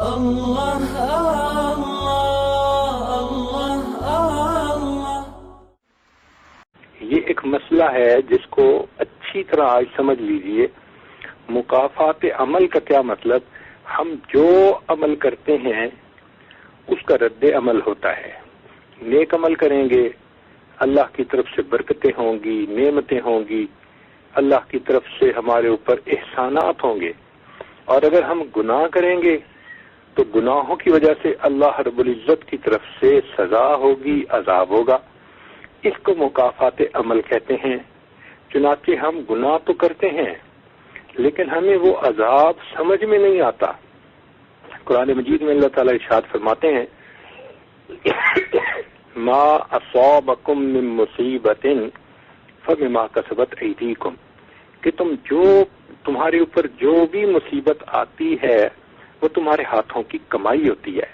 اللہ اللہ اللہ اللہ۔ یہ ایک مسئلہ ہے جس کو اچھی طرح آج سمجھ لیجئے۔ مکافات عمل کا کیا مطلب؟ ہم جو عمل کرتے ہیں اس کا رد عمل ہوتا ہے۔ نیک عمل کریں گے، اللہ کی طرف سے برکتیں ہوں گی، نعمتیں ہوں گی، اللہ کی طرف سے ہمارے اوپر احسانات ہوں گے۔ اور اگر ہم گناہ کریں گے تو گناہوں کی وجہ سے اللہ رب العزت کی طرف سے سزا ہوگی، عذاب ہوگا۔ اس کو مکافات عمل کہتے ہیں۔ چنانچہ ہم گناہ تو کرتے ہیں لیکن ہمیں وہ عذاب سمجھ میں نہیں آتا۔ قرآن مجید میں اللہ تعالیٰ ارشاد فرماتے ہیں ما اصابکم من مصیبت فبما کسبت ایدیکم، کہ تمہارے اوپر جو بھی مصیبت آتی ہے وہ تمہارے ہاتھوں کی کمائی ہوتی ہے۔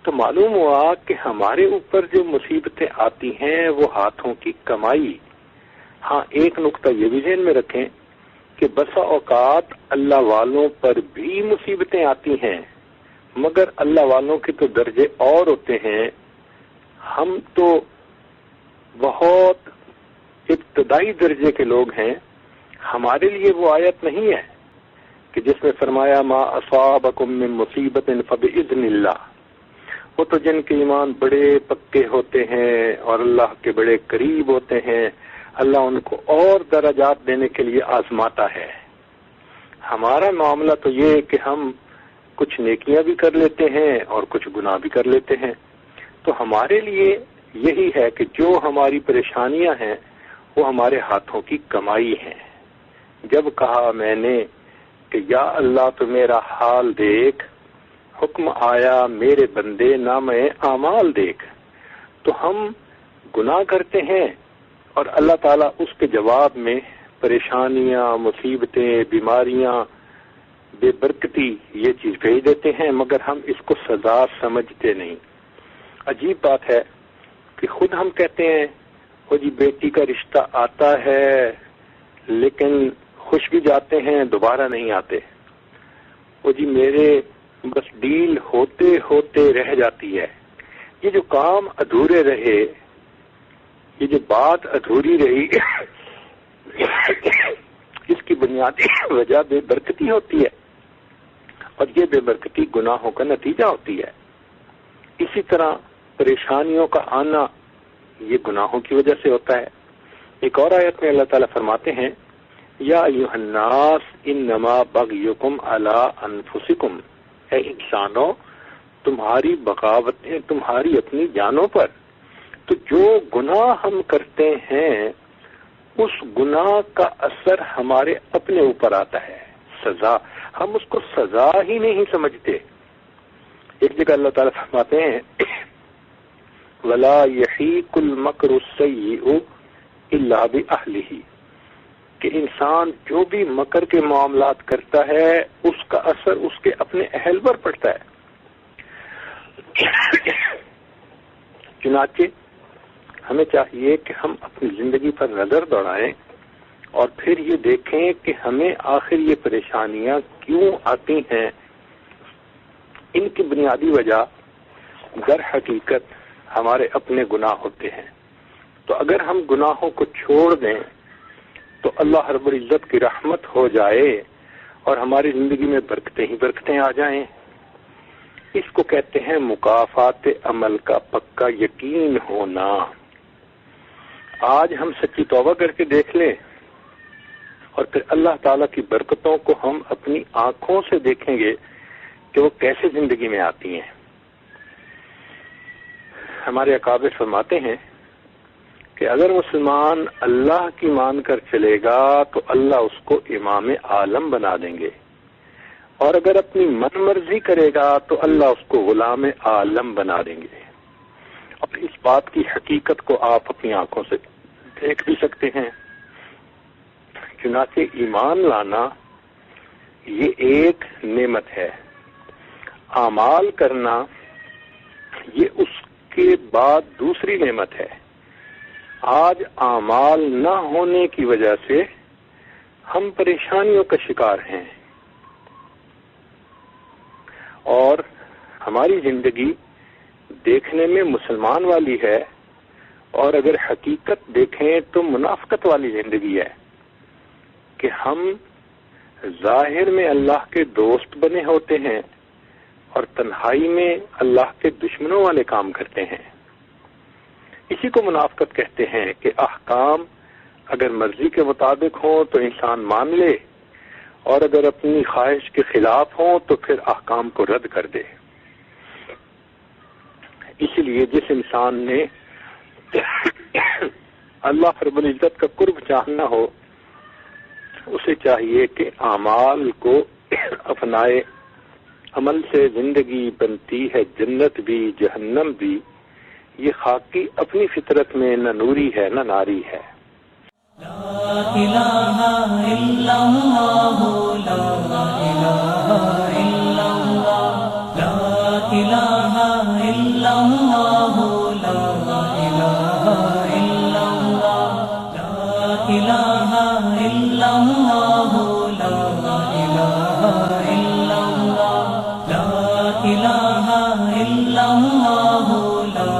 تو معلوم ہوا کہ ہمارے اوپر جو مصیبتیں آتی ہیں وہ ہاتھوں کی کمائی۔ ہاں، ایک نقطہ یہ بھی ذہن میں رکھیں کہ بسا اوقات اللہ والوں پر بھی مصیبتیں آتی ہیں، مگر اللہ والوں کے تو درجے اور ہوتے ہیں۔ ہم تو بہت ابتدائی درجے کے لوگ ہیں۔ ہمارے لیے وہ آیت نہیں ہے کہ جس میں فرمایا ما اصابکم من مصیبت فباذن اللہ۔ وہ تو جن کے ایمان بڑے پکے ہوتے ہیں اور اللہ کے بڑے قریب ہوتے ہیں، اللہ ان کو اور درجات دینے کے لیے آزماتا ہے۔ ہمارا معاملہ تو یہ ہے کہ ہم کچھ نیکیاں بھی کر لیتے ہیں اور کچھ گناہ بھی کر لیتے ہیں۔ تو ہمارے لیے یہی ہے کہ جو ہماری پریشانیاں ہیں وہ ہمارے ہاتھوں کی کمائی ہیں۔ جب کہا میں نے کہ یا اللہ تو میرا حال دیکھ، حکم آیا میرے بندے نامہ اعمال دیکھ، تو ہم گناہ کرتے ہیں اور اللہ تعالیٰ اس کے جواب میں پریشانیاں، مصیبتیں، بیماریاں، بے برکتی یہ چیز بھیج دیتے ہیں، مگر ہم اس کو سزا سمجھتے نہیں۔ عجیب بات ہے کہ خود ہم کہتے ہیں وہ جی بیٹی کا رشتہ آتا ہے لیکن خوش بھی جاتے ہیں، دوبارہ نہیں آتے۔ وہ جی میرے بس ڈیل ہوتے ہوتے رہ جاتی ہے۔ یہ جو کام ادھورے رہے، یہ جو بات ادھوری رہی، اس کی بنیادی وجہ بے برکتی ہوتی ہے، اور یہ بے برکتی گناہوں کا نتیجہ ہوتی ہے۔ اسی طرح پریشانیوں کا آنا یہ گناہوں کی وجہ سے ہوتا ہے۔ ایک اور آیت میں اللہ تعالیٰ فرماتے ہیں یا ایھا الناس انما بغیکم علی انفسکم، اے انسانوں تمہاری بغاوتیں تمہاری اپنی جانوں پر۔ تو جو گناہ ہم کرتے ہیں اس گناہ کا اثر ہمارے اپنے اوپر آتا ہے، سزا۔ ہم اس کو سزا ہی نہیں سمجھتے۔ ایک جگہ اللہ تعالیٰ فرماتے ہیں وَلَا يَحِيقُ الْمَكْرُ السَّيِّئُ إِلَّا بِأَهْلِهِ، کہ انسان جو بھی مکر کے معاملات کرتا ہے اس کا اثر اس کے اپنے اہل پر پڑتا ہے۔ چنانچہ ہمیں چاہیے کہ ہم اپنی زندگی پر نظر دوڑائیں اور پھر یہ دیکھیں کہ ہمیں آخر یہ پریشانیاں کیوں آتی ہیں۔ ان کی بنیادی وجہ در حقیقت ہمارے اپنے گناہ ہوتے ہیں۔ تو اگر ہم گناہوں کو چھوڑ دیں تو اللہ رب العزت کی رحمت ہو جائے اور ہماری زندگی میں برکتیں ہی برکتیں آ جائیں۔ اس کو کہتے ہیں مکافات عمل کا پکا یقین ہونا۔ آج ہم سچی توبہ کر کے دیکھ لیں اور پھر اللہ تعالیٰ کی برکتوں کو ہم اپنی آنکھوں سے دیکھیں گے کہ وہ کیسے زندگی میں آتی ہیں۔ ہمارے اکابر فرماتے ہیں کہ اگر مسلمان اللہ کی مان کر چلے گا تو اللہ اس کو امام عالم بنا دیں گے، اور اگر اپنی من مرضی کرے گا تو اللہ اس کو غلام عالم بنا دیں گے۔ اور اس بات کی حقیقت کو آپ اپنی آنکھوں سے دیکھ بھی سکتے ہیں۔ چنانچہ ایمان لانا یہ ایک نعمت ہے، اعمال کرنا یہ اس کے بعد دوسری نعمت ہے۔ آج اعمال نہ ہونے کی وجہ سے ہم پریشانیوں کا شکار ہیں، اور ہماری زندگی دیکھنے میں مسلمان والی ہے، اور اگر حقیقت دیکھیں تو منافقت والی زندگی ہے کہ ہم ظاہر میں اللہ کے دوست بنے ہوتے ہیں اور تنہائی میں اللہ کے دشمنوں والے کام کرتے ہیں۔ اسی کو منافقت کہتے ہیں کہ احکام اگر مرضی کے مطابق ہوں تو انسان مان لے، اور اگر اپنی خواہش کے خلاف ہوں تو پھر احکام کو رد کر دے۔ اس لیے جس انسان نے اللہ رب العزت کا قرب چاہنا ہو، اسے چاہیے کہ اعمال کو اپنائے۔ عمل سے زندگی بنتی ہے جنت بھی جہنم بھی، یہ خاکی اپنی فطرت میں نہ نوری ہے نہ ناری ہے۔ لا الہ الا اللہ، لا الہ الا اللہ، لا الہ الا اللہ، لا الہ الا اللہ، لا الہ الا اللہ، لا الہ الا اللہ، لا الہ الا اللہ، لا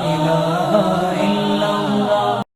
الہ